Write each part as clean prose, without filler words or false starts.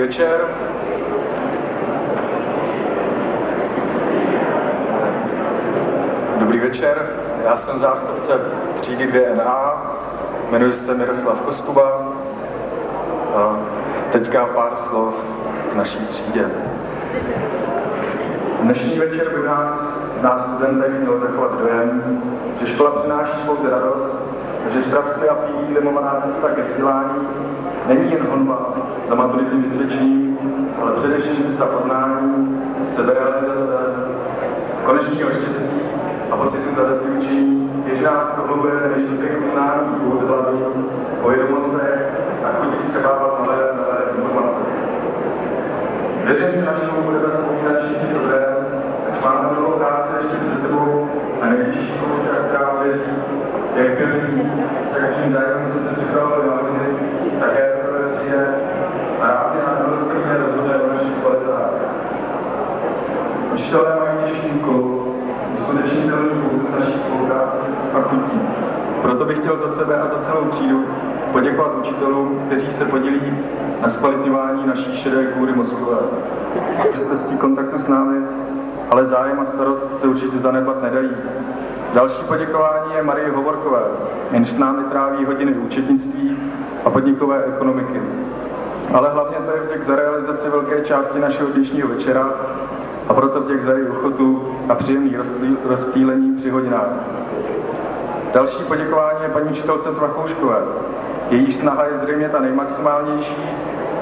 večer. Dobrý večer, já jsem zástupce třídy 2NA, jmenuji se Miroslav Koskuba. Teďka pár slov k naší třídě. Dnešní večer by nás studentech měl zachovat dojem, že škola přináší pouze radost, že strastce a pití limovaná cesta ke vzdělání není jen honba za maturitním vysvědčením, ale především cesta poznání, seberealizace, konečného štěstí a pocitu zabezpečení, jež nás prohlubuje než těch uznání původ hlavy, o vědomostech a chutí vstřebávat nové informace. Věřím, že na školu budeme vzpomínat všichni dobré, ať máme mnoho práce ještě před sebou a nejtěžší zkouška, která věří, jak pilní, s jakým zájemem se připravili na hodiny, také teprve přijde a rád si nám milostivně rozhodne o našich kvalitách. Učitelé mají těžký úkol, uskutečnitelný pouze s naší spolupráci a chutí. Proto bych chtěl za sebe a za celou třídu poděkovat učitelům, kteří se podílí na zkvalitňování naší šedé kůry mozkové. Přesností kontaktu s námi, ale zájem a starost se určitě zanedbat nedají. Další poděkování je Marii Hovorkové, jenž s námi tráví hodiny účetnictví a podnikové ekonomiky. Ale hlavně to je vděk za realizaci velké části našeho dnešního večera a proto vděk za její ochotu a příjemný rozptýlení při hodinách. Další poděkování je paní učitelce Cvachouškové. Jejíž snaha je zřejmě ta nejmaximálnější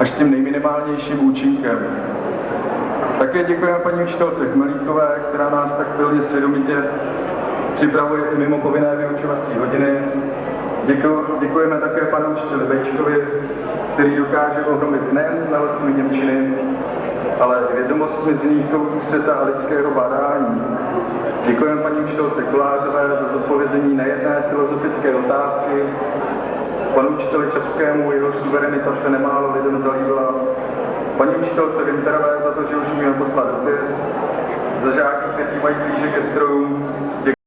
až s tím nejminimálnějším účinkem. Také děkujeme paní učitelce Chmelíkové, která nás tak pilně svědomitě připravuje i mimo povinné vyučovací hodiny. Děkujeme také panu učiteli Bejčkovi, který dokáže ohromit nejen znalostmi němčiny, ale i vědomostmi z jiných koutů světa a lidského bádání. Děkujeme paní učitelce Kolářové za zodpovězení nejedné filozofické otázky, panu učiteli Čapskému, jeho suverenita se nemálo lidem zalíbila, paní učitelce Winterové za to, že už uměl poslat dopis, za žáky, kteří mají blíže ke strojům.